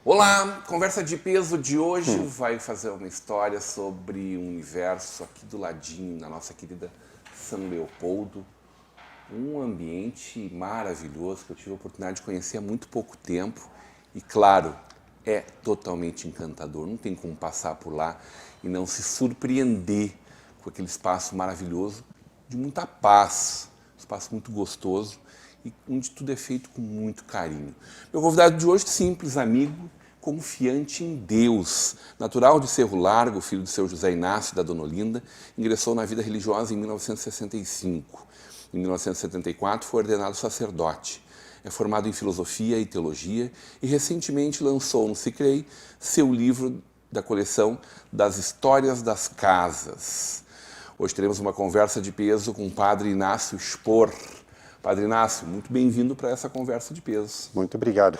Olá, conversa de peso de hoje vai fazer uma história sobre um universo aqui do ladinho, na nossa querida São Leopoldo. Um ambiente maravilhoso que eu tive a oportunidade de conhecer há muito pouco tempo e, claro, é totalmente encantador. Não tem como passar por lá e não se surpreender com aquele espaço maravilhoso de muita paz, um espaço muito gostoso e onde tudo é feito com muito carinho. Meu convidado de hoje, simples amigo, confiante em Deus. Natural de Cerro Largo, filho de seu José Inácio e da Dona Olinda, ingressou na vida religiosa em 1965. Em 1974 foi ordenado sacerdote. É formado em filosofia e teologia e recentemente lançou no Cicrei seu livro da coleção das Histórias das Casas. Hoje teremos uma conversa de peso com o Padre Inácio Spor. Padre Inácio, muito bem-vindo para essa conversa de peso. Muito obrigado.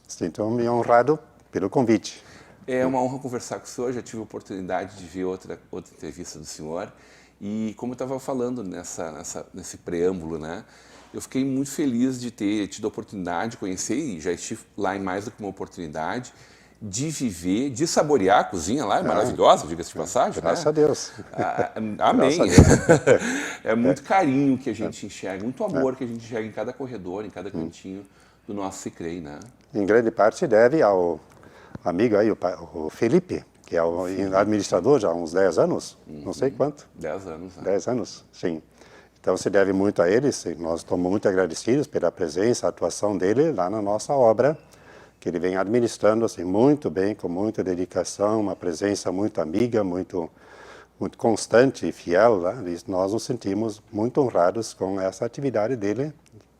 Sinto-me honrado pelo convite. É uma honra conversar com o senhor. Já tive a oportunidade de ver outra entrevista do senhor. E como eu estava falando nesse preâmbulo, né? Eu fiquei muito feliz de ter tido a oportunidade de conhecer, e já estive lá em mais do que uma oportunidade, de viver, de saborear a cozinha lá, é maravilhosa, diga-se de passagem. Graças né? a Deus. Amém. Graças a Deus. É muito carinho que a gente enxerga, muito amor que a gente enxerga em cada corredor, em cada cantinho do nosso Cicrei, né? Em grande parte deve ao amigo aí, o Felipe, que é o administrador já há uns 10 anos, não sei quanto. 10 anos. Né? 10 anos, sim. Então se deve muito a ele, nós estamos muito agradecidos pela presença, a atuação dele lá na nossa obra, que ele vem administrando assim, muito bem, com muita dedicação, uma presença muito amiga, muito constante e fiel. Né? E nós nos sentimos muito honrados com essa atividade dele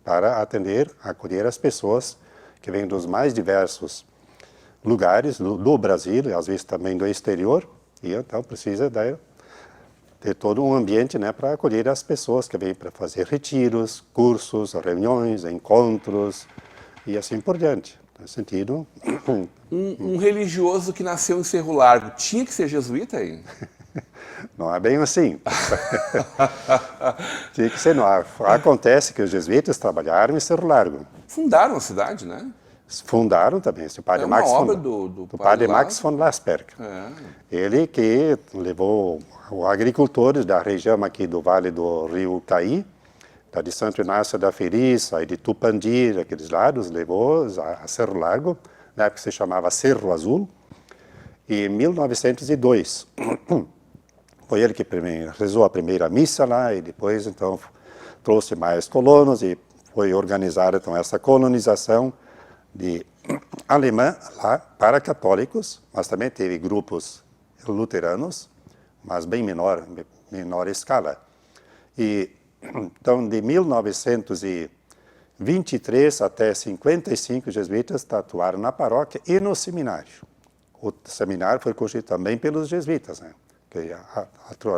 para atender, acolher as pessoas que vêm dos mais diversos lugares do Brasil, e às vezes também do exterior, e então precisa ter todo um ambiente, né, para acolher as pessoas que vêm para fazer retiros, cursos, reuniões, encontros e assim por diante. Nesse sentido... Um religioso que nasceu em Cerro Largo, tinha que ser jesuíta aí? Não é bem assim. Tinha que ser, não. Acontece que os jesuítas trabalharam em Cerro Largo. Fundaram a cidade, né? Fundaram também, o padre uma Max obra do do padre padre Max von Lasperg. É. Ele que levou os agricultores da região aqui do Vale do Rio Caí, de Santo Inácio da Feriça e de Tupandi, aqueles lados, levou a Cerro Largo, na época se chamava Cerro Azul, e em 1902 foi ele que rezou a primeira missa lá, e depois então trouxe mais colonos e foi organizada então essa colonização de alemã lá para católicos, mas também teve grupos luteranos, mas bem menor escala. E então de 1923 até 55 jesuítas atuaram na paróquia e no seminário. O seminário foi construído também pelos jesuítas, né? Que ia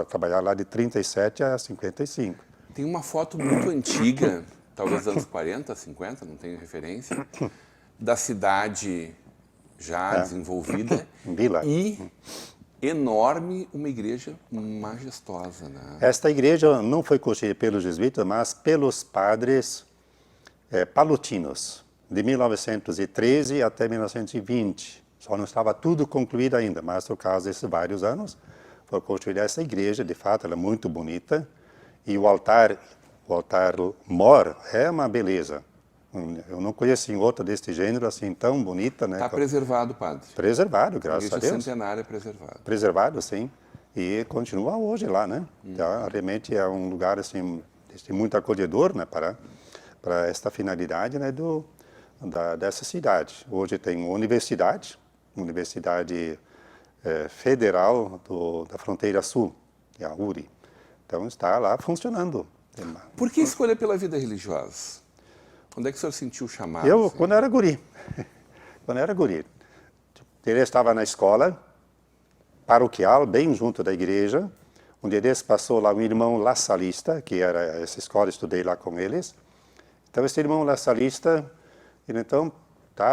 trabalhar lá de 37 a 55. Tem uma foto muito antiga, talvez dos anos 40, 50, não tenho referência, da cidade já desenvolvida Vila. E enorme, uma igreja majestosa. Né? Esta igreja não foi construída pelos jesuítas, mas pelos padres palutinos, de 1913 até 1920. Só não estava tudo concluído ainda, mas por causa desses vários anos, foi construída essa igreja, de fato, ela é muito bonita, e o altar mor é uma beleza. Eu não conheci outra deste gênero assim tão bonita, né? Está preservado, padre. Preservado, graças a Deus. A igreja centenária é preservada. Preservado, sim. E continua hoje lá, né? Então, realmente é um lugar assim muito acolhedor, né? Para esta finalidade, né? Dessa cidade. Hoje tem uma universidade federal da fronteira sul, que é a URI. Então está lá funcionando. Por que escolher pela vida religiosa? Quando é que o senhor sentiu o chamado? Eu, assim? quando era guri. Ele estava na escola paroquial, bem junto da igreja, Um dia desses passou lá um irmão lasalista, que era essa escola, estudei lá com eles. Então, esse irmão lasalista, ele então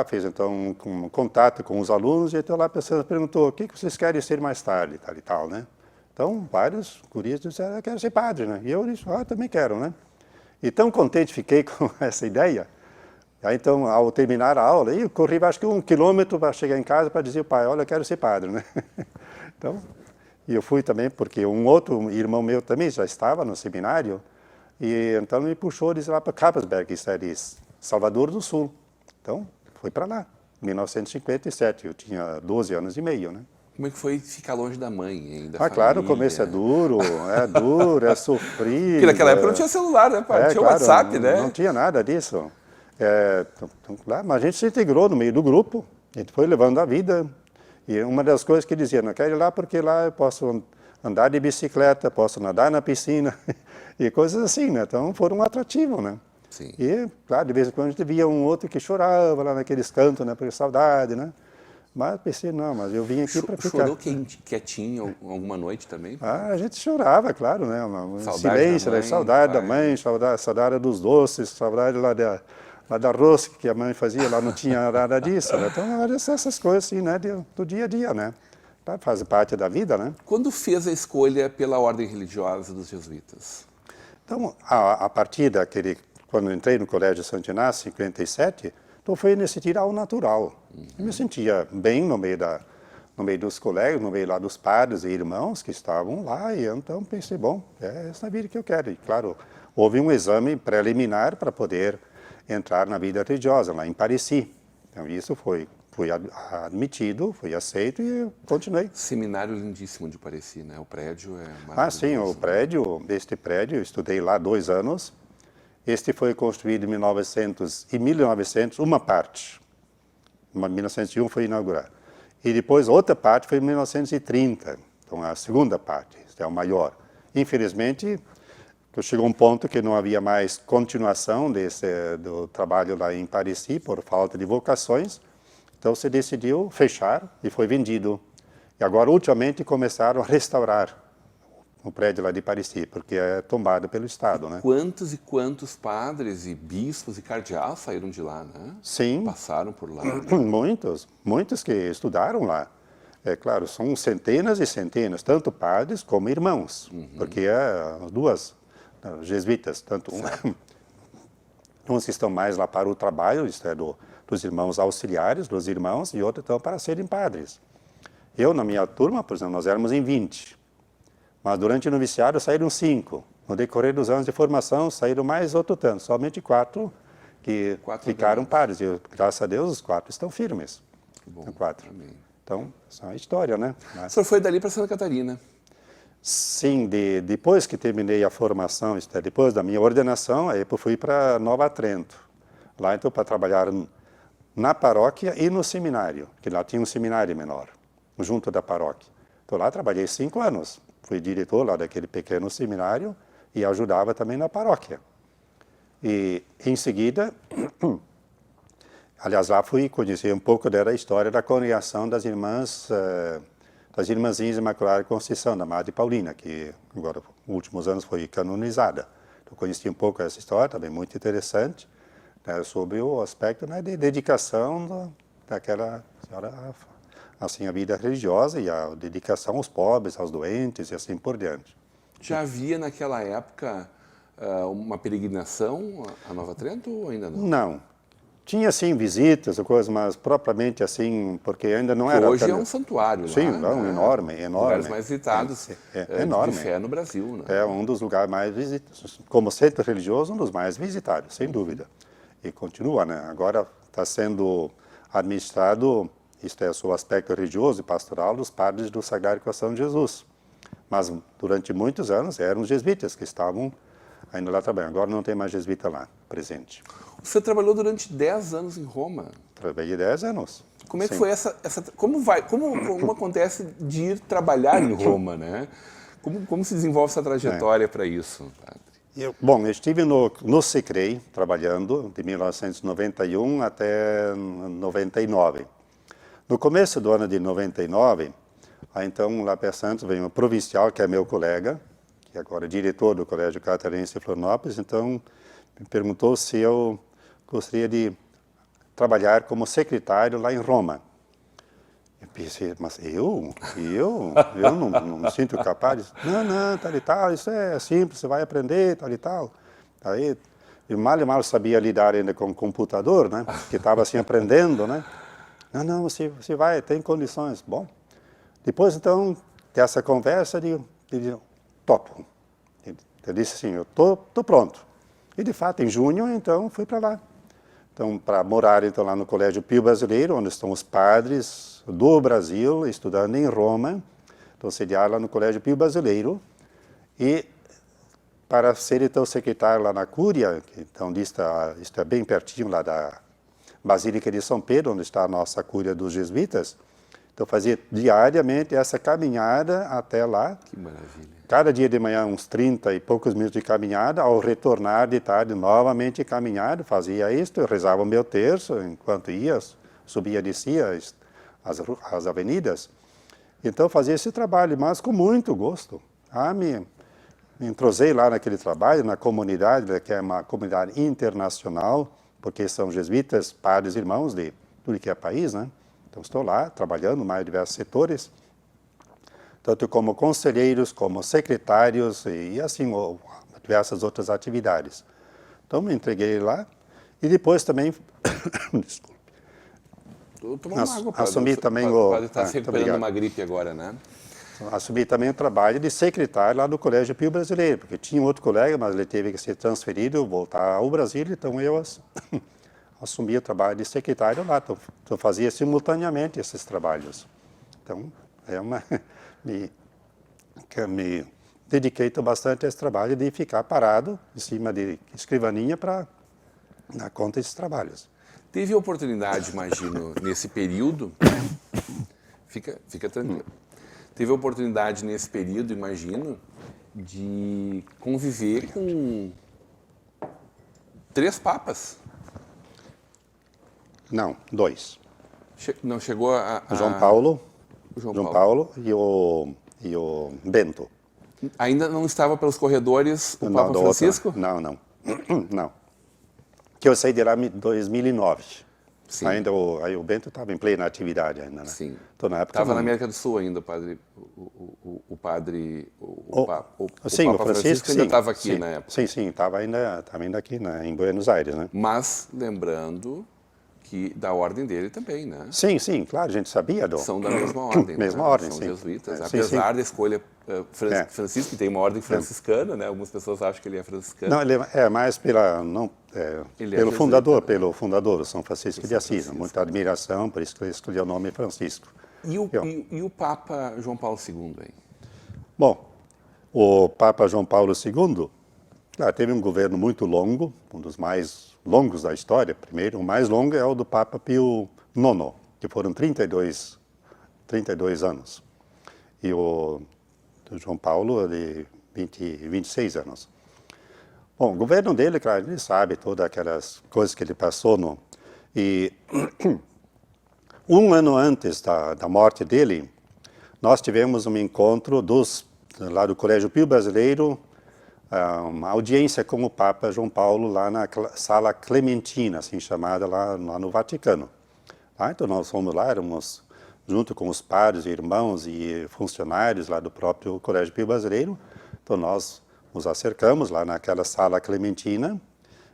fez então um contato com os alunos, e então lá a pessoa perguntou: o que vocês querem ser mais tarde, tal e tal, né? Então, vários guris disseram: eu quero ser padre, né? E eu disse: também quero, né? E tão contente fiquei com essa ideia. Aí, então, ao terminar a aula, eu corri acho que 1 quilômetro para chegar em casa para dizer ao pai: olha, eu quero ser padre, né? Então, e eu fui também porque um outro irmão meu também já estava no seminário, e então me puxou de lá para Capelsberg, isso é de Salvador do Sul. Então, fui para lá, em 1957, eu tinha 12 anos e meio, né? Como é que foi ficar longe da mãe ainda? Claro, o começo é duro, é sofrido. Porque naquela época não tinha celular, né, pai? Tinha claro, WhatsApp, né? Não tinha nada disso. Mas a gente se integrou no meio do grupo, a gente foi levando a vida. E uma das coisas que dizia: não quero ir lá porque lá eu posso andar de bicicleta, posso nadar na piscina, e coisas assim, né? Então foram um atrativo, né? Sim. E, claro, de vez em quando a gente via um outro que chorava lá naqueles cantos, né, por saudade, né? Mas pensei: não, mas eu vim aqui para ficar. Chorou quietinho alguma noite também? A gente chorava, claro, né? Saudade Silêncio, da mãe, saudade da pai. mãe, saudade dos doces, saudade lá da rosca que a mãe fazia, lá não tinha nada disso, né? Então, essas coisas assim, né, do dia a dia, né? Faz parte da vida, né? Quando fez a escolha pela ordem religiosa dos jesuítas? Então, a partir quando eu entrei no Colégio Santo Inácio, em 57, então foi nesse tiro ao natural. Eu me sentia bem no meio dos colegas, no meio lá dos padres e irmãos que estavam lá, e então pensei: bom, é essa vida que eu quero. E, claro, houve um exame preliminar para poder entrar na vida religiosa, lá em Paris. Então, isso fui admitido, fui aceito e eu continuei. Seminário lindíssimo de Paris, né? O prédio é maravilhoso. Sim, este prédio, eu estudei lá 2 anos. Este foi construído em 1900, uma parte. Em 1901 foi inaugurado. E depois outra parte foi em 1930. Então, a segunda parte, este é o maior. Infelizmente, chegou um ponto que não havia mais continuação do trabalho lá em Paris, por falta de vocações. Então, se decidiu fechar e foi vendido. E agora, ultimamente, começaram a restaurar o prédio lá de Paris, porque é tombado pelo Estado, né? Quantos e quantos padres e bispos e cardeais saíram de lá, né? Sim. Passaram por lá. Muitos que estudaram lá. É claro, são centenas e centenas, tanto padres como irmãos, porque as duas jesuítas, tanto uns que estão mais lá para o trabalho, isto é, dos irmãos auxiliares, dos irmãos, e outros estão para serem padres. Eu, na minha turma, por exemplo, nós éramos em 20, mas durante o noviciado saíram 5. No decorrer dos anos de formação saíram mais outro tanto, somente 4 que ficaram padres. E, graças a Deus, os 4 estão firmes. Que bom. 4. Amém. Então, essa é a história, né? O senhor foi dali para Santa Catarina? Sim, depois que terminei a formação, depois da minha ordenação, aí eu fui para Nova Trento. Lá, então, para trabalhar na paróquia e no seminário, que lá tinha um seminário menor, junto da paróquia. Então, lá trabalhei 5 anos. Fui diretor lá daquele pequeno seminário e ajudava também na paróquia. E, em seguida, aliás, lá fui conhecer um pouco da história da congregação das Irmãzinhas Imaculada Conceição, da Madre Paulina, que agora, nos últimos anos, foi canonizada. Eu conheci um pouco essa história, também muito interessante, né, sobre o aspecto, né, de dedicação daquela senhora, assim, a vida religiosa e a dedicação aos pobres, aos doentes e assim por diante. Já havia naquela época uma peregrinação a Nova Trento ou ainda não? Não. Tinha, sim, visitas, coisas, mas propriamente assim, porque ainda não Porque era... hoje é um santuário sim, lá, né? enorme. Enorme. Lugares mais visitados enorme. de fé no Brasil, né? É um dos lugares mais visitados, como centro religioso, um dos mais visitados, sem dúvida. E continua, né? Agora está sendo administrado, isto é, o aspecto religioso e pastoral dos padres do Sagrado Coração de Jesus. Mas durante muitos anos eram os jesuítas que estavam ainda lá trabalhando. Agora não tem mais jesuíta lá presente. Você trabalhou durante 10 anos em Roma. Trabalhei 10 anos. Como é que Sim. foi como acontece de ir trabalhar em Roma, né? Como se desenvolve essa trajetória para isso, padre? Bom, eu estive no SECREI trabalhando de 1991 até 99. No começo do ano de 99, Aí, então, lá para Santos vem um provincial, que é meu colega, que agora é diretor do Colégio Catarinense de Florianópolis, então me perguntou se eu gostaria de trabalhar como secretário lá em Roma. Eu pensei, mas eu não me sinto capaz. Não, tal e tal, isso é simples, você vai aprender, tal e tal. Aí, eu mal e mal sabia lidar ainda com o computador, né? Que estava assim aprendendo, né? Não, você vai, tem condições. Bom, depois então dessa conversa, eu digo, topo. Eu disse assim, eu tô pronto. E de fato, em junho, então, fui para lá. Então, para morar então lá no Colégio Pio Brasileiro, onde estão os padres do Brasil, estudando em Roma. Então, sediar lá no Colégio Pio Brasileiro. E para ser então secretário lá na Cúria, que então está bem pertinho lá da Basílica de São Pedro, onde está a nossa Cúria dos Jesuítas. Então, fazia diariamente essa caminhada até lá. Que maravilha. Cada dia de manhã, uns 30 e poucos minutos de caminhada, ao retornar de tarde, novamente caminhada, fazia isto, eu rezava o meu terço, enquanto ia, subia e descia as avenidas. Então, fazia esse trabalho, mas com muito gosto. Me entrosei lá naquele trabalho, na comunidade, que é uma comunidade internacional, porque são jesuítas, padres, irmãos de tudo que é país, né? Então, estou lá, trabalhando em mais diversos setores, tanto como conselheiros, como secretários e assim, diversas outras atividades. Então, me entreguei lá e depois também... Desculpe. Assumi também o... Pode estar se recuperando uma gripe agora, né? Assumi também o trabalho de secretário lá do Colégio Pio Brasileiro, porque tinha outro colega, mas ele teve que ser transferido, voltar ao Brasil, então eu assumi o trabalho de secretário lá. Então fazia simultaneamente esses trabalhos. Então, me dediquei bastante a esse trabalho de ficar parado em cima de escrivaninha para dar conta desses trabalhos. Teve oportunidade, imagino, nesse período, fica tranquilo. Teve oportunidade nesse período, imagino, de conviver com 3 papas. Não, 2. Não chegou a... João Paulo, João Paulo e o Bento. Ainda não estava pelos corredores o Papa Francisco? Não. Que eu saí de lá em 2009. Sim. Ainda o Bento estava em plena atividade ainda, né? Sim. Então, na época, estava na América do Sul ainda, o Papa Francisco ainda estava aqui na época. Sim, estava ainda aqui em Buenos Aires, né? Mas, lembrando que da ordem dele também, né? Sim, claro, a gente sabia. São da mesma ordem, mesma né? ordem, são sim. jesuítas. Apesar da escolha Francisco, que tem uma ordem franciscana, né? Algumas pessoas acham que ele é franciscano. Não, ele é mais pelo fundador, São Francisco de Assis. Muita admiração, por isso que ele escolheu o nome Francisco. E o Papa João Paulo II, hein? Bom, o Papa João Paulo II, claro, teve um governo muito longo, um dos mais longos da história. Primeiro, o mais longo é o do Papa Pio IX, que foram 32 anos. E o do João Paulo, de 26 anos. Bom, o governo dele, claro, ele sabe todas aquelas coisas que ele passou. E um ano antes da morte dele, nós tivemos um encontro lá do Colégio Pio Brasileiro, uma audiência com o Papa João Paulo lá na Sala Clementina, assim chamada, lá no Vaticano. Então nós fomos lá, éramos junto com os padres, irmãos e funcionários lá do próprio Colégio Pio Brasileiro. Então nós nos acercamos lá naquela Sala Clementina,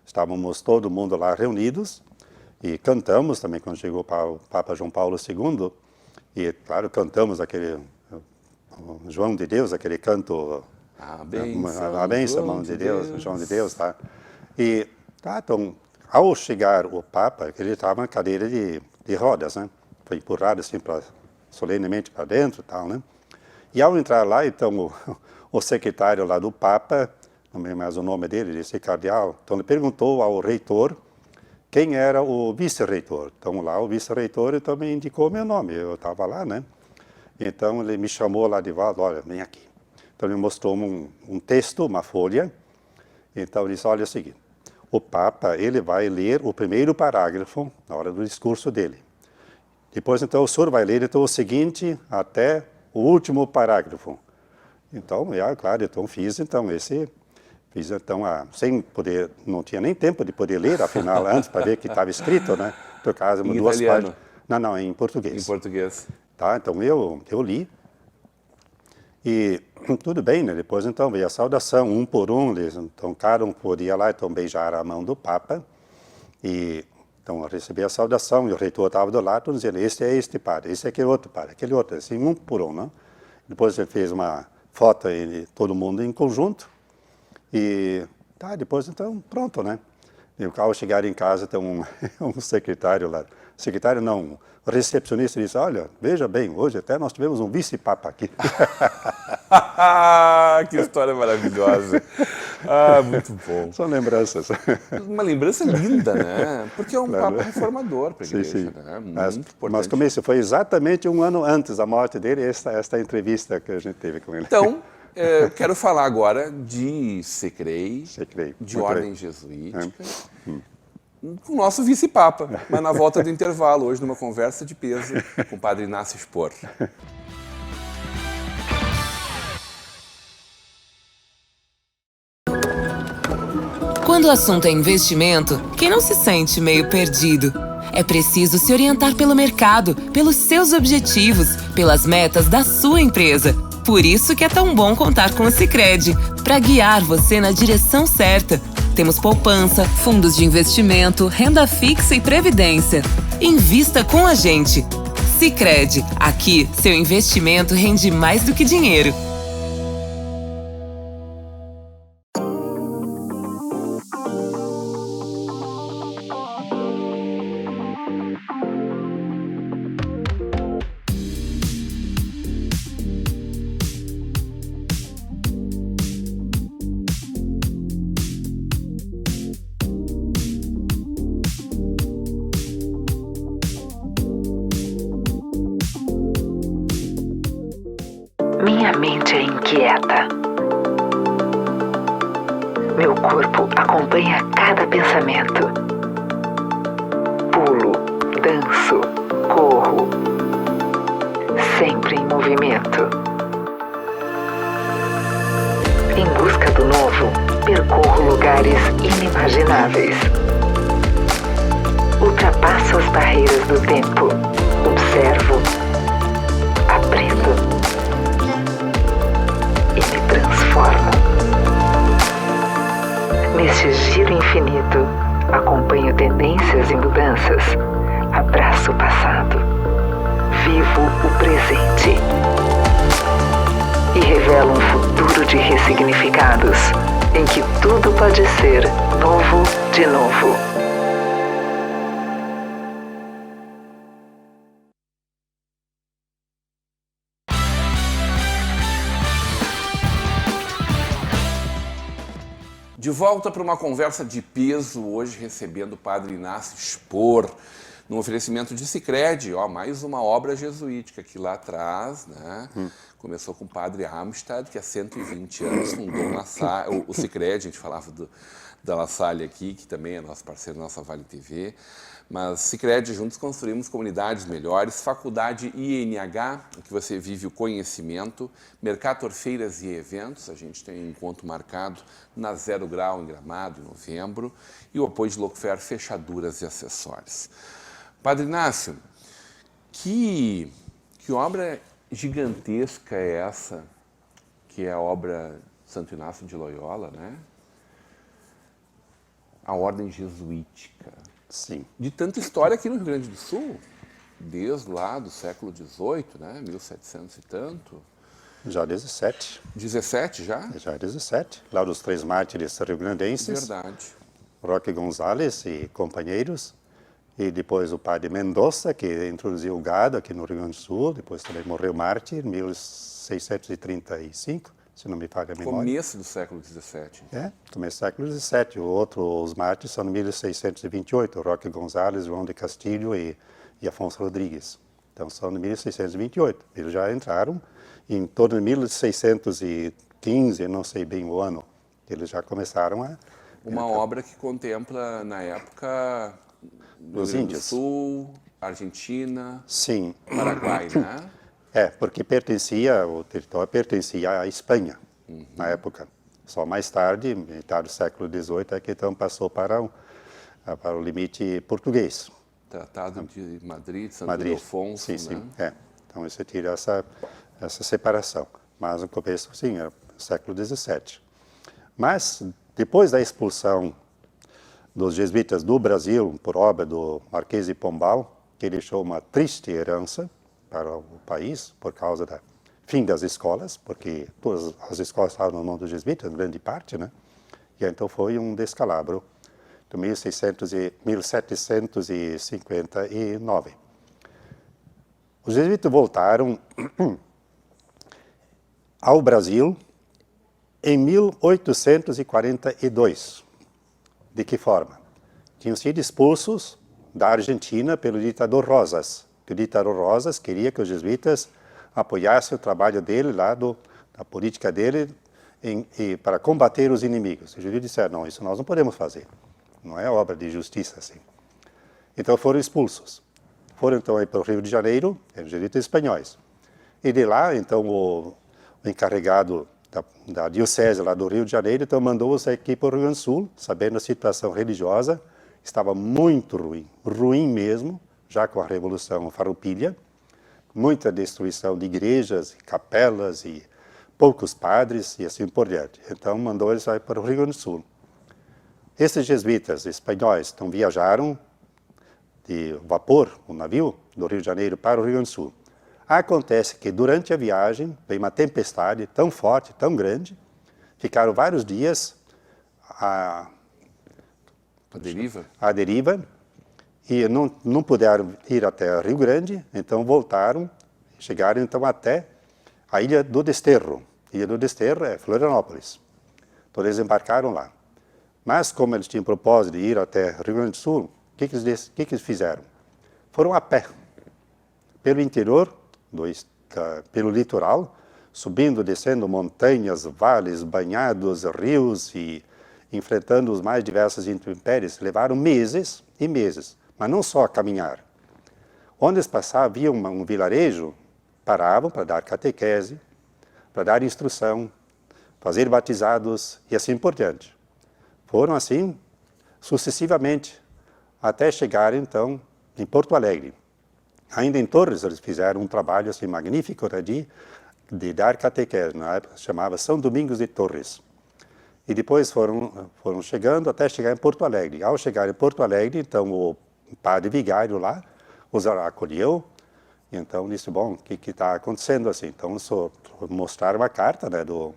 estávamos todo mundo lá reunidos e cantamos também quando chegou o Papa João Paulo II. E, claro, cantamos aquele João de Deus, aquele canto... A bênção, mão de Deus, João de Deus, tá? E, então, ao chegar o Papa, ele estava na cadeira de rodas, né? Foi empurrado assim, solenemente para dentro e tal, né? E ao entrar lá, então, o secretário lá do Papa, não lembro mais o nome dele, esse cardeal, então ele perguntou ao reitor quem era o vice-reitor. Então, lá o vice-reitor então, me indicou meu nome, eu estava lá, né? Então, ele me chamou lá de volta, olha, vem aqui. Então, ele mostrou um texto, uma folha. Então, ele disse, olha, é o seguinte, o Papa, ele vai ler o primeiro parágrafo na hora do discurso dele. Depois, então, o senhor vai ler então, o seguinte até o último parágrafo. Então, claro, fiz sem poder, não tinha nem tempo de poder ler, afinal, antes, para ver o que estava escrito, né? Por causa de duas páginas. Não, em português. Em português. Tá, então eu li. E tudo bem, né? Depois, então, veio a saudação, um por um. Então, cada um podia lá, então, beijar a mão do Papa. E, então, eu recebi a saudação, e o reitor estava do lado, dizendo, este é este padre, esse é aquele outro padre, aquele outro, assim, um por um, né? Depois ele fez uma foto de todo mundo em conjunto. E, depois, então, pronto, né? E ao chegar em casa, tem um secretário lá. Secretário não, o recepcionista disse, olha, veja bem, hoje até nós tivemos um vice-papa aqui. Que história maravilhosa. Muito bom. São lembranças. Uma lembrança linda, né? Porque é um Claro. papa reformador para a igreja, Sim. né? Muito importante. Mas como isso foi exatamente um ano antes da morte dele, esta entrevista que a gente teve com ele. Então, quero falar agora de Secrei, de ordem jesuítica, com o nosso vice-papa, mas na volta do intervalo, hoje numa conversa de peso com o padre Inácio Spor. Quando o assunto é investimento, quem não se sente meio perdido? É preciso se orientar pelo mercado, pelos seus objetivos, pelas metas da sua empresa. Por isso que é tão bom contar com o Sicredi, para guiar você na direção certa. Temos poupança, fundos de investimento, renda fixa e previdência. Invista com a gente. Sicredi, aqui seu investimento rende mais do que dinheiro. Minha mente é inquieta. Meu corpo acompanha cada pensamento. Pulo, danço, corro, sempre em movimento. Em busca do novo, percorro lugares inimagináveis. Ultrapasso as barreiras do tempo. Observo, aprendo e me transformo. Neste giro infinito, acompanho tendências e mudanças, abraço o passado, vivo o presente e revelo um futuro de ressignificados, em que tudo pode ser novo de novo. De volta para uma conversa de peso, hoje recebendo o padre Inácio Spor, no oferecimento de Sicredi, mais uma obra jesuítica que lá atrás, né, começou com o padre Amstad, que há 120 anos fundou o Sicredi, a gente falava da La Salle aqui, que também é nosso parceiro, nossa Vale TV, mas Sicredi, juntos construímos comunidades melhores, faculdade INH, em que você vive o conhecimento, Mercator Feiras e Eventos, a gente tem um encontro marcado na 0 Grau, em Gramado, em novembro, e o apoio de Locofer, fechaduras e acessórios. Padre Inácio, que obra gigantesca é essa, que é a obra Santo Inácio de Loyola, né? A ordem jesuítica. Sim. De tanta história aqui no Rio Grande do Sul, desde lá do século XVIII, né? 1700 e tanto. Já 17. 17 já? Já 17. Lá dos 3 mártires rio-grandenses. Verdade. Roque Gonzalez e companheiros. E depois o padre Mendonça, que introduziu o gado aqui no Rio Grande do Sul. Depois também morreu mártir, em 1635, se não me falha a memória. Começo do século XVII. Começo do século XVII. Os mártires são de 1628. Roque Gonzalez, João de Castilho e Afonso Rodrigues. Então são de 1628. Eles já entraram em torno de 1615, não sei bem o ano. Eles já começaram a... Uma obra que contempla, na época, Os Rio Grande do índios. Sul, Argentina, Sim. Paraguai, né? Porque o território pertencia à Espanha, na época. Só mais tarde, metade do século XVIII, é que então passou para o limite português. Tratado de Madrid, Santo Ildefonso, sim, sim. Então, isso tira essa separação. Mas no começo, sim, era século XVII. Mas, depois da expulsão dos jesuítas do Brasil, por obra do Marquês de Pombal, que deixou uma triste herança para o país, por causa do fim das escolas, porque todas as escolas estavam na mão dos jesuítas, em grande parte, né? E então foi um descalabro de 1759. Os jesuítas voltaram ao Brasil em 1842. De que forma? Tinham sido expulsos da Argentina pelo ditador Rosas. O ditador Rosas queria que os jesuítas apoiassem o trabalho dele, a política dele, para combater os inimigos. Os jesuítas disseram, não, isso nós não podemos fazer. Não é obra de justiça assim. Então foram expulsos. Foram então para o Rio de Janeiro, os jesuítas espanhóis. E de lá, então, o encarregado da diocese lá do Rio de Janeiro, então mandou-os aqui para o Rio Grande do Sul, sabendo a situação religiosa, estava muito ruim, ruim mesmo, já com a Revolução Farroupilha, muita destruição de igrejas, capelas e poucos padres e assim por diante. Então mandou eles para o Rio Grande do Sul. Esses jesuítas espanhóis então viajaram de vapor, um navio, do Rio de Janeiro para o Rio Grande do Sul. Acontece que durante a viagem veio uma tempestade tão forte, tão grande, ficaram vários dias à deriva e não puderam ir até Rio Grande, então voltaram, chegaram então até a Ilha do Desterro. Ilha do Desterro é Florianópolis. Então eles embarcaram lá. Mas como eles tinham propósito de ir até Rio Grande do Sul, o que eles fizeram? Foram a pé, pelo interior, pelo litoral, subindo, descendo montanhas, vales, banhados, rios e enfrentando os mais diversos intempéries. Levaram meses e meses, mas não só a caminhar. Onde eles passavam, havia um vilarejo, paravam para dar catequese, para dar instrução, fazer batizados e assim por diante. Foram assim sucessivamente, até chegar então em Porto Alegre. Ainda em Torres, eles fizeram um trabalho assim, magnífico de dar catequese, na época chamava São Domingos de Torres. E depois foram chegando até chegar em Porto Alegre. Ao chegar em Porto Alegre, então o padre vigário lá os acolheu, e então disse, bom, o que está acontecendo assim? Então mostraram uma carta, né, do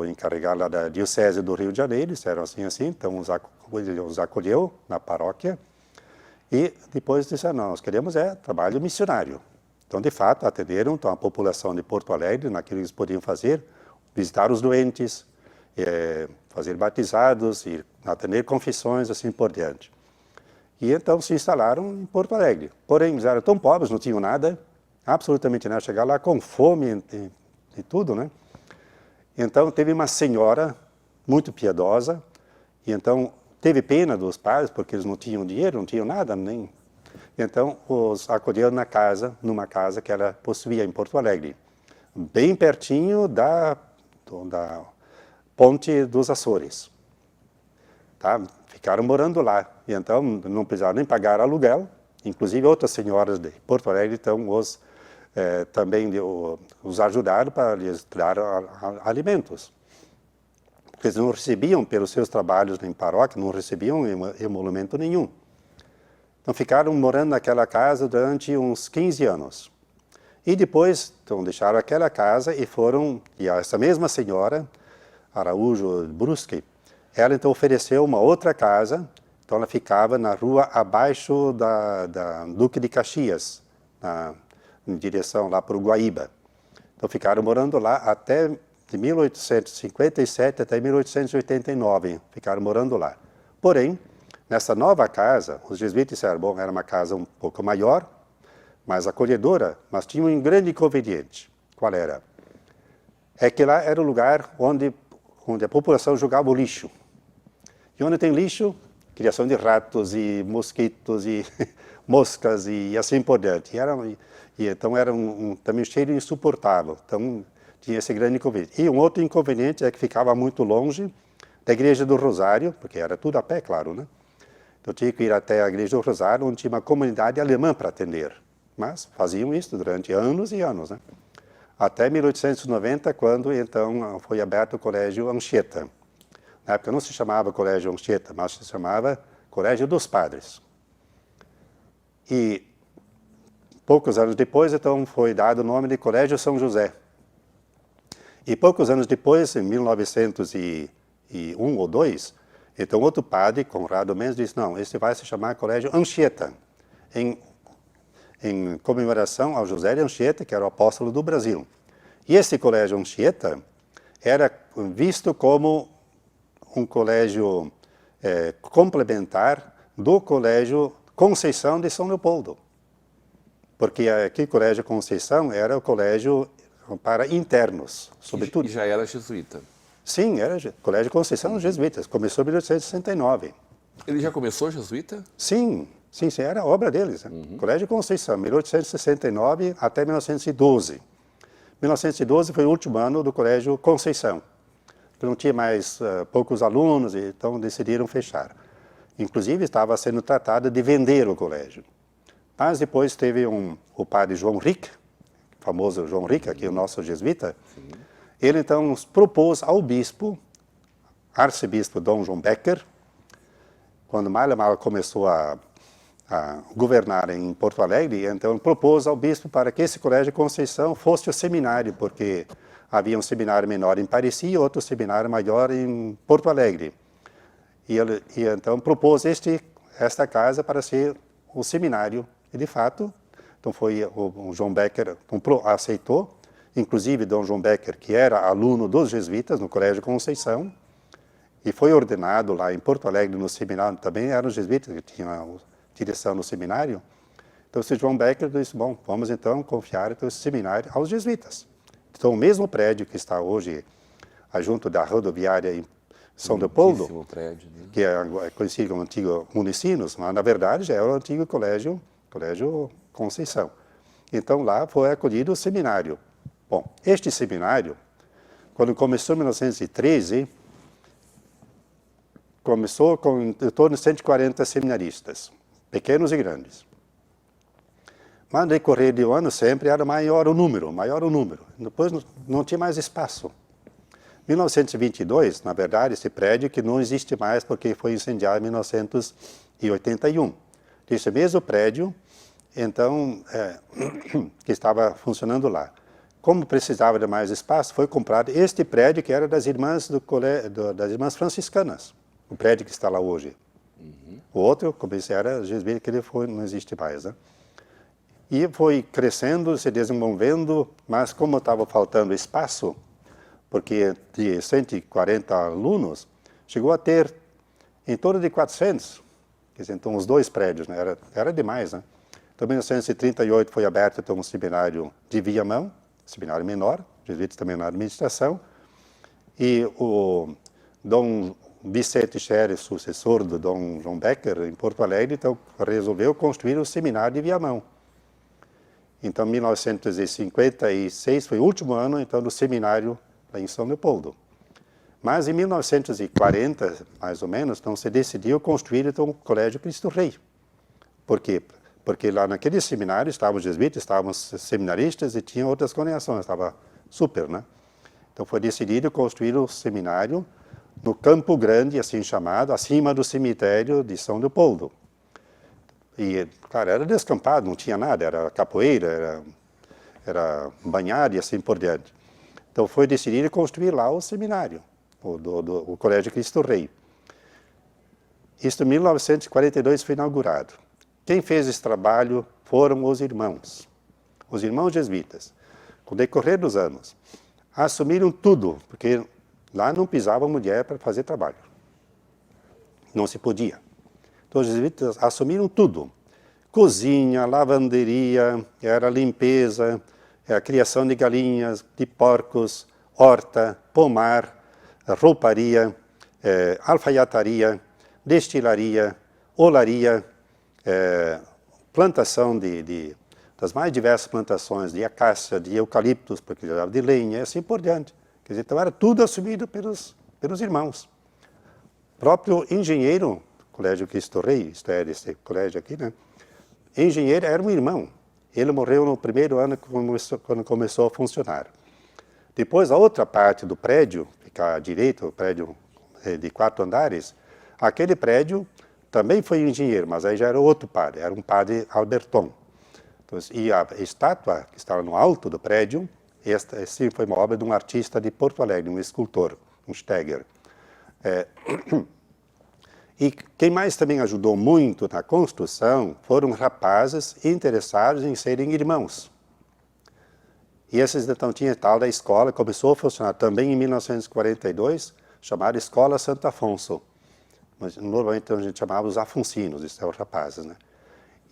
encarregado lá da Diocese do Rio de Janeiro, disseram assim, então os acolheu na paróquia, e depois disseram, não, nós queremos trabalho missionário. Então, de fato, atenderam então, a população de Porto Alegre, naquilo que eles podiam fazer, visitar os doentes, fazer batizados, e atender confissões, assim por diante. E então se instalaram em Porto Alegre. Porém, eles eram tão pobres, não tinham nada, absolutamente nada, chegaram lá com fome e tudo, né? Então, teve uma senhora muito piedosa, e então teve pena dos pais, porque eles não tinham dinheiro, não tinham nada, nem. Então, os acolheu numa casa que ela possuía em Porto Alegre, bem pertinho da Ponte dos Açores. Tá? Ficaram morando lá, e então não precisaram nem pagar aluguel, inclusive outras senhoras de Porto Alegre então, também os ajudaram para lhes dar alimentos. Porque eles não recebiam, pelos seus trabalhos em paróquia, não recebiam emolumento nenhum. Então ficaram morando naquela casa durante uns 15 anos. E depois, então, deixaram aquela casa e essa mesma senhora, Araújo Brusque, ela então ofereceu uma outra casa, então ela ficava na rua abaixo da Duque de Caxias, em direção lá para o Guaíba. Então ficaram morando lá até de 1857 até 1889, ficaram morando lá. Porém, nessa nova casa, os jesuítas disseram, bom, era uma casa um pouco maior, mais acolhedora, mas tinha um grande inconveniente. Qual era? É que lá era o lugar onde a população jogava o lixo. E onde tem lixo, o criação de ratos e mosquitos e moscas e assim por diante. Então era também cheiro insuportável. Então tinha esse grande inconveniente. E um outro inconveniente é que ficava muito longe da Igreja do Rosário, porque era tudo a pé, claro, né? Então tinha que ir até a Igreja do Rosário, onde tinha uma comunidade alemã para atender. Mas faziam isso durante anos e anos, né? Até 1890, quando então foi aberto o Colégio Anchieta. Na época não se chamava Colégio Anchieta, mas se chamava Colégio dos Padres. E poucos anos depois, então, foi dado o nome de Colégio São José. E poucos anos depois, em 1901 ou 2, então outro padre, Conrado Mendes, disse, não, esse vai se chamar Colégio Anchieta, em comemoração ao José de Anchieta, que era o apóstolo do Brasil. E esse Colégio Anchieta era visto como um colégio complementar do Colégio Conceição de São Leopoldo. Porque aquele Colégio Conceição era o colégio para internos, sobretudo. E já era jesuíta. Sim, era Colégio Conceição dos Jesuítas. Começou em 1869. Ele já começou jesuíta? Sim, era a obra deles. Né? Colégio Conceição, 1869 até 1912. 1912 foi o último ano do Colégio Conceição. Não tinha mais poucos alunos, então decidiram fechar. Inclusive, estava sendo tratado de vender o colégio. Mas depois teve o padre João Rick, famoso João Rick, aqui o nosso jesuíta. Sim. Ele então propôs ao bispo, arcebispo Dom João Becker, quando Malha começou a governar em Porto Alegre, então propôs ao bispo para que esse Colégio Conceição fosse o seminário, porque havia um seminário menor em Pareci e outro seminário maior em Porto Alegre. E então propôs esta casa para ser o seminário. E de fato, então foi o João Becker aceitou, inclusive Dom João Becker, que era aluno dos jesuítas no Colégio Conceição, e foi ordenado lá em Porto Alegre no seminário, também eram jesuítas que tinham direção no seminário. Então, esse João Becker disse, bom, vamos então confiar esse seminário aos jesuítas. Então, o mesmo prédio que está hoje junto da rodoviária em São Leopoldo, prédio, né? que é conhecido como antigo Municinos, mas na verdade já era o antigo Colégio Conceição. Então, lá foi acolhido o seminário. Bom, este seminário, quando começou em 1913, começou com em torno de 140 seminaristas, pequenos e grandes. Mas no decorrer de um ano sempre era maior o número. Depois não tinha mais espaço. Em 1922, na verdade, esse prédio que não existe mais porque foi incendiado em 1981. Esse mesmo prédio, então, que estava funcionando lá. Como precisava de mais espaço, foi comprado este prédio que era das irmãs das irmãs franciscanas, o prédio que está lá hoje. O outro, como disse, era jesuíta, que não existe mais, né? E foi crescendo, se desenvolvendo, mas como estava faltando espaço, porque de 140 alunos, chegou a ter em torno de 400, quer dizer, então os dois prédios, né? Era demais, né? Então, em 1938 foi aberto então, um seminário de Viamão, seminário menor, jesuítas também na administração, e o Dom Vicente Scherer, sucessor do Dom João Becker, em Porto Alegre, então resolveu construir o seminário de Viamão. Então, 1956 foi o último ano então, do seminário lá em São Leopoldo. Mas em 1940, mais ou menos, então, se decidiu construir então, o Colégio Cristo Rei. Por quê? Porque lá naquele seminário estavam os jesuítas, estavam os seminaristas e tinham outras congregações, estava super, né? Então foi decidido construir o seminário no Campo Grande, assim chamado, acima do cemitério de São Leopoldo. E, claro, era descampado, não tinha nada, era capoeira, era banhado e assim por diante. Então foi decidido construir lá o seminário, o Colégio Cristo Rei. Isso em 1942 foi inaugurado. Quem fez esse trabalho foram os irmãos jesuítas. Com o decorrer dos anos, assumiram tudo, porque lá não pisava mulher para fazer trabalho. Não se podia. Então, os jesuítas assumiram tudo. Cozinha, lavanderia, era limpeza, a criação de galinhas, de porcos, horta, pomar, rouparia, alfaiataria, destilaria, olaria, plantação das mais diversas plantações de acácia, de eucaliptos, porque ele dava de lenha, e assim por diante. Quer dizer, então era tudo assumido pelos irmãos. O próprio engenheiro, Colégio Cristo Rei, isto é, esse colégio aqui, né? Engenheiro era um irmão. Ele morreu no primeiro ano quando começou a funcionar. Depois, a outra parte do prédio, fica à direita, o prédio de 4 andares, aquele prédio também foi engenheiro, mas aí já era outro padre, era um padre Alberton. Então, e a estátua que estava no alto do prédio, esta sim foi uma obra de um artista de Porto Alegre, um escultor, um Steger. E quem mais também ajudou muito na construção foram rapazes interessados em serem irmãos. E esses então tinham tal da escola, começou a funcionar também em 1942, chamada Escola Santo Afonso. Mas normalmente então, a gente chamava os afonsinos, esses são os rapazes, né?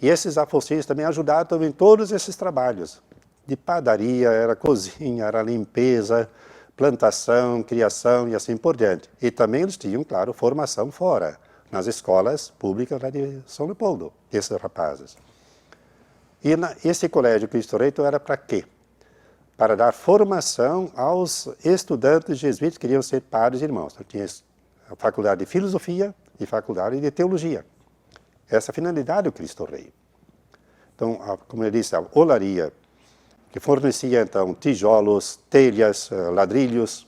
E esses afonsinos também ajudaram também em todos esses trabalhos. De padaria, era cozinha, era limpeza, plantação, criação e assim por diante. E também eles tinham, claro, formação fora, nas escolas públicas lá de São Leopoldo, esses rapazes. E esse colégio Cristo Rei era para quê? Para dar formação aos estudantes jesuítas que queriam ser padres e irmãos. Então, tinha a faculdade de filosofia e faculdade de teologia. Essa é a finalidade do Cristo Rei. Então, como eu disse, a olaria, que fornecia, então, tijolos, telhas, ladrilhos,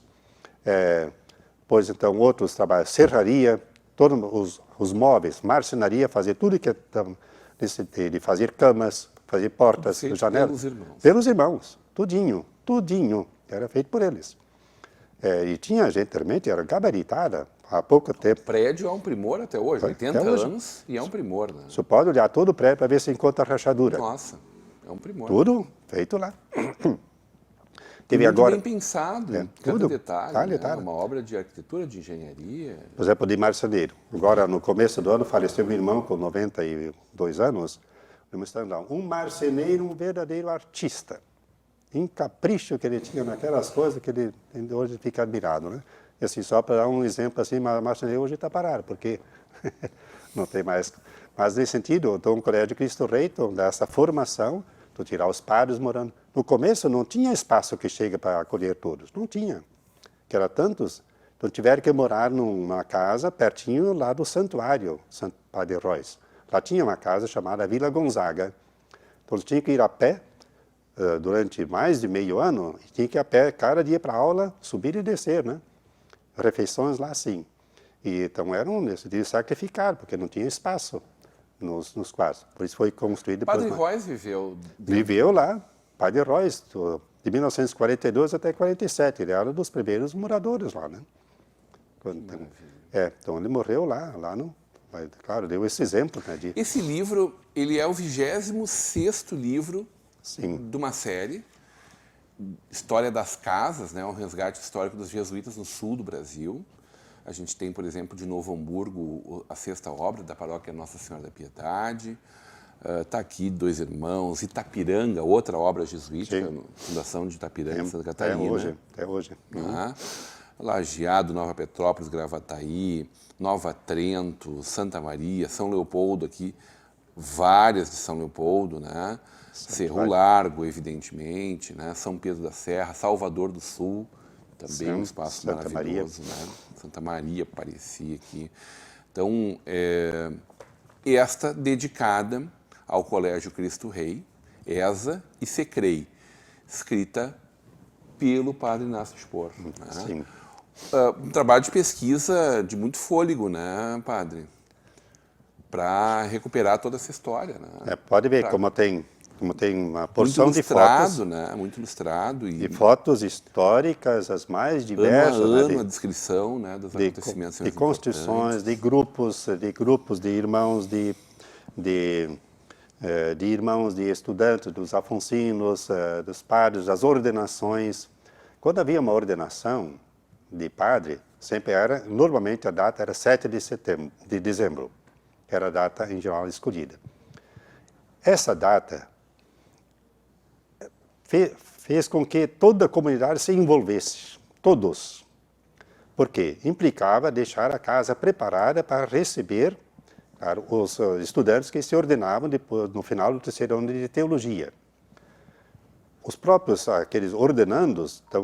depois, então, outros trabalhos, serraria, todos os móveis, marcenaria, fazer tudo que de fazer camas, fazer portas, janelas. Pelos irmãos. Pelos irmãos, tudinho, era feito por eles. E tinha gente, realmente, era gabaritada há pouco tempo. O prédio é um primor até hoje, 80 até hoje. anos, e é um primor, né? Você pode olhar todo o prédio para ver se encontra rachadura. Nossa, é um primor. Tudo feito lá. Teve Teve muito agora, bem pensado, cada tudo, detalhe, detalhe. Né? Uma obra de arquitetura, de engenharia. por exemplo, de marceneiro. Agora, no começo do ano, faleceu meu irmão com 92 anos. Um marceneiro, um verdadeiro artista. Em capricho que ele tinha naquelas coisas que ele hoje fica admirado, né? E assim, só para dar um exemplo, assim, o marceneiro hoje está parado, porque não tem mais. Mas nesse sentido, então, o Colégio Cristo Rei, então, dessa formação, então, tirar os padres morando. No começo não tinha espaço que chega para acolher todos, não tinha. Que era tantos, então tiveram que morar numa casa pertinho lá do santuário, Santo Padre Royce. Lá tinha uma casa chamada Vila Gonzaga. Então eles tinham que ir a pé durante mais de meio ano, e tinha que ir a pé cada dia para a aula, subir e descer, né? Refeições lá, sim. E então eram, nesse dia, sacrificados, porque não tinha espaço nos quartos. Por isso foi construído depois. Padre Royce viveu... Viveu lá, Padre Royce, de 1942 até 47. Ele era um dos primeiros moradores lá, né? Então ele morreu lá no... Claro, deu esse exemplo, né? Esse livro, ele é o 26º livro Sim. de uma série, História das Casas, né? Um resgate histórico dos jesuítas no sul do Brasil. A gente tem, por exemplo, de Novo Hamburgo, a 6ª obra da paróquia Nossa Senhora da Piedade. Está aqui Dois Irmãos, Itapiranga, outra obra jesuítica, Fundação de Itapiranga, Santa Catarina. Até hoje. Lajeado, Nova Petrópolis, Gravataí, Nova Trento, Santa Maria, São Leopoldo aqui, várias de São Leopoldo, né? Cerro Largo, evidentemente, né? São Pedro da Serra, Salvador do Sul, também um espaço Santa maravilhoso, né? Santa Maria aparecia aqui. Então, esta dedicada ao Colégio Cristo Rei, ESA e SECREI, escrita pelo padre Inácio Spor. Né? Sim. Um trabalho de pesquisa de muito fôlego, né, padre? Para recuperar toda essa história. Né? Pode ver como tem uma porção muito de fotos. Né? Muito ilustrado. E fotos históricas, as mais diversas. Ano a descrição, né, dos acontecimentos. De construções, de grupos de irmãos, de irmãos, de estudantes, dos afonsinos, dos padres, das ordenações. Quando havia uma ordenação de padre, normalmente a data era 7 de dezembro, era a data em geral escolhida. Essa data fez com que toda a comunidade se envolvesse, todos. Por quê? Implicava deixar a casa preparada para receber, claro, os estudantes que se ordenavam depois, no final do terceiro ano de teologia. Os próprios, aqueles ordenandos, então,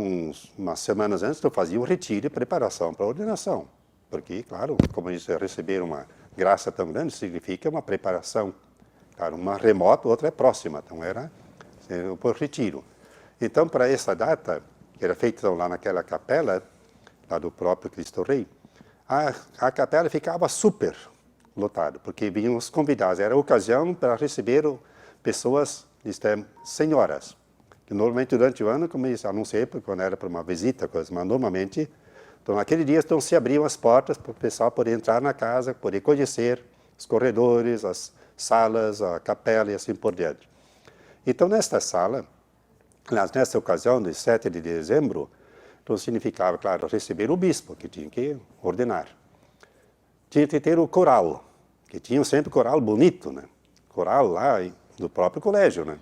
umas semanas antes, faziam um retiro e preparação para a ordenação. Porque, claro, como eles receberam uma graça tão grande, significa uma preparação. Claro, uma remota, outra é próxima, então era por retiro. Então, para essa data, que era feita então, lá naquela capela, lá do próprio Cristo Rei, a capela ficava super lotada, porque vinham os convidados. Era a ocasião para receber pessoas, senhoras, que normalmente durante o ano, como eu não sei quando era para uma visita, mas normalmente, então naquele dia então, se abriam as portas para o pessoal poder entrar na casa, poder conhecer os corredores, as salas, a capela e assim por diante. Então nesta sala, nessa ocasião, de 7 de dezembro, então significava, claro, receber o bispo, que tinha que ordenar. Tinha que ter o coral, que tinha sempre coral bonito, né? Coral lá do próprio colégio, né?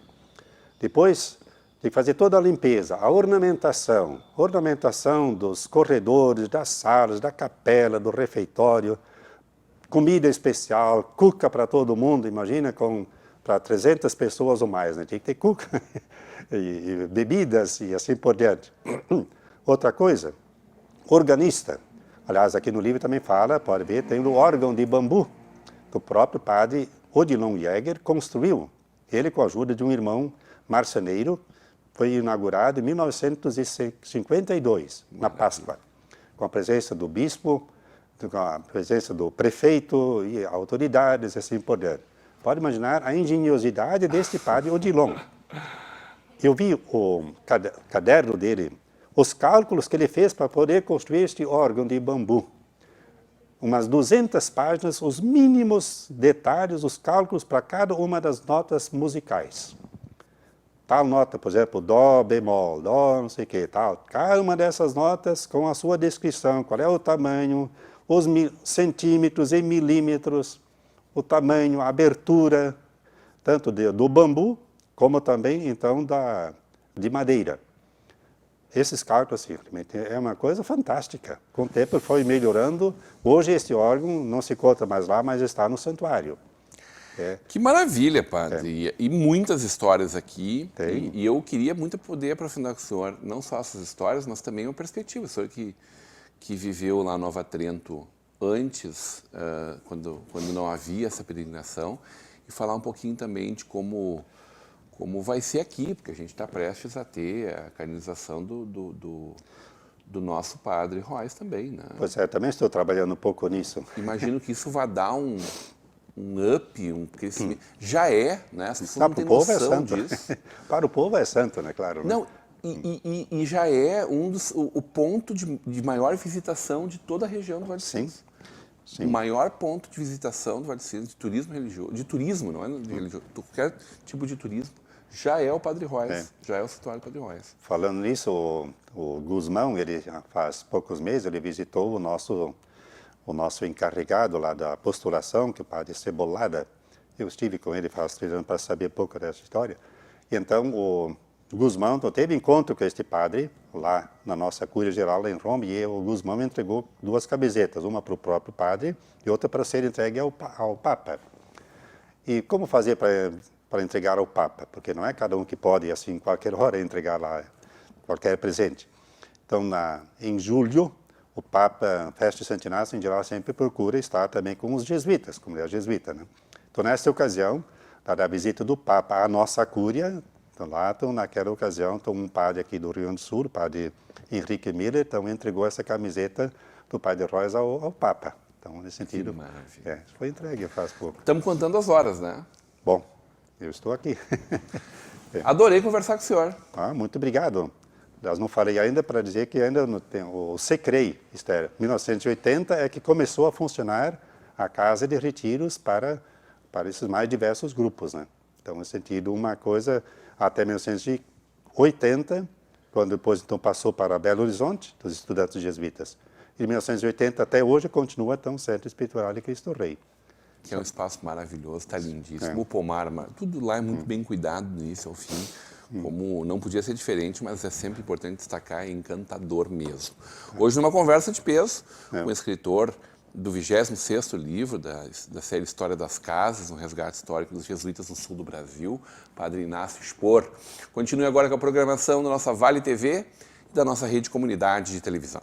Depois, tem que fazer toda a limpeza, a ornamentação dos corredores, das salas, da capela, do refeitório, comida especial, cuca para todo mundo, imagina, para 300 pessoas ou mais, né? Tinha que ter cuca e bebidas e assim por diante. Outra coisa, organista. Aliás, aqui no livro também fala, pode ver, tem o órgão de bambu, que o próprio padre Odilon Jäger construiu. Ele, com a ajuda de um irmão marceneiro, foi inaugurado em 1952, na Páscoa, com a presença do bispo, com a presença do prefeito e autoridades, assim por diante. Pode imaginar a engenhosidade deste padre Odilon. Eu vi o caderno dele, os cálculos que ele fez para poder construir este órgão de bambu. Umas 200 páginas, os mínimos detalhes, os cálculos para cada uma das notas musicais. Tal nota, por exemplo, dó, bemol, dó, não sei o que, tal. Cada uma dessas notas com a sua descrição, qual é o tamanho, os centímetros e milímetros, o tamanho, a abertura, tanto do bambu, como também, então, de madeira. Esses cálculos, simplesmente, é uma coisa fantástica. Com o tempo foi melhorando. Hoje esse órgão não se encontra mais lá, mas está no santuário. Que maravilha, padre. E muitas histórias aqui. Tem. E eu queria muito poder aprofundar com o senhor, não só essas histórias, mas também uma perspectiva. O senhor que viveu lá em Nova Trento antes, quando não havia essa peregrinação, e falar um pouquinho também de como vai ser aqui, porque a gente está prestes a ter a canonização do nosso padre Royce também, né? Pois é, também estou trabalhando um pouco nisso. Imagino que isso vai dar um up, um crescimento. Já é, né? As pessoas não têm Para o povo é noção santo. disso. Para o povo é santo, né? Claro. Não, e já é o ponto de maior visitação de toda a região do Vale do Sinos. Sim. O maior ponto de visitação do Vale do Sinos, de turismo religioso, de turismo, não é de religioso, qualquer tipo de turismo, já é o Padre Royce, já é o Santuário Padre Royce. Falando nisso, o Guzmão, ele faz poucos meses, ele visitou o nosso encarregado lá da postulação, que é o Padre Cebolada. Eu estive com ele faz 3 anos para saber pouco dessa história. E então o Guzmão teve encontro com este padre lá na nossa Cúria Geral lá em Roma, e o Guzmão entregou 2 camisetas, uma para o próprio padre e outra para ser entregue ao Papa. E como fazer para entregar ao Papa? Porque não é cada um que pode, assim, qualquer hora entregar lá qualquer presente. Então, em julho, o Papa, festa de Santo Inácio, em geral, sempre procura estar também com os jesuítas, como é a jesuíta, né? Então, nessa ocasião, da visita do Papa à nossa Cúria, então, naquela ocasião, um padre aqui do Rio Grande do Sul, o padre Henrique Miller, então, entregou essa camiseta do Padre Royce ao Papa. Então, nesse sentido, foi entregue faz pouco. Estamos contando as horas, né? Bom, eu estou aqui. Adorei conversar com o senhor. Muito obrigado. Eu não falei ainda para dizer que ainda tem o SECREI, 1980 é que começou a funcionar a casa de retiros para esses mais diversos grupos, né? Então, nesse sentido, uma coisa até 1980, quando depois então passou para Belo Horizonte, dos estudantes jesuítas. E de 1980 até hoje continua então o Centro Espiritual de Cristo Rei. Que é um espaço maravilhoso, está lindíssimo. O pomar, tudo lá é muito bem cuidado do início ao fim. Como não podia ser diferente, mas é sempre importante destacar, é encantador mesmo. Hoje, numa conversa de peso, com o escritor do 26º livro da série História das Casas, um resgate histórico dos jesuítas no sul do Brasil, Padre Inácio Spor. Continue agora com a programação da nossa Vale TV e da nossa rede comunidade de televisão.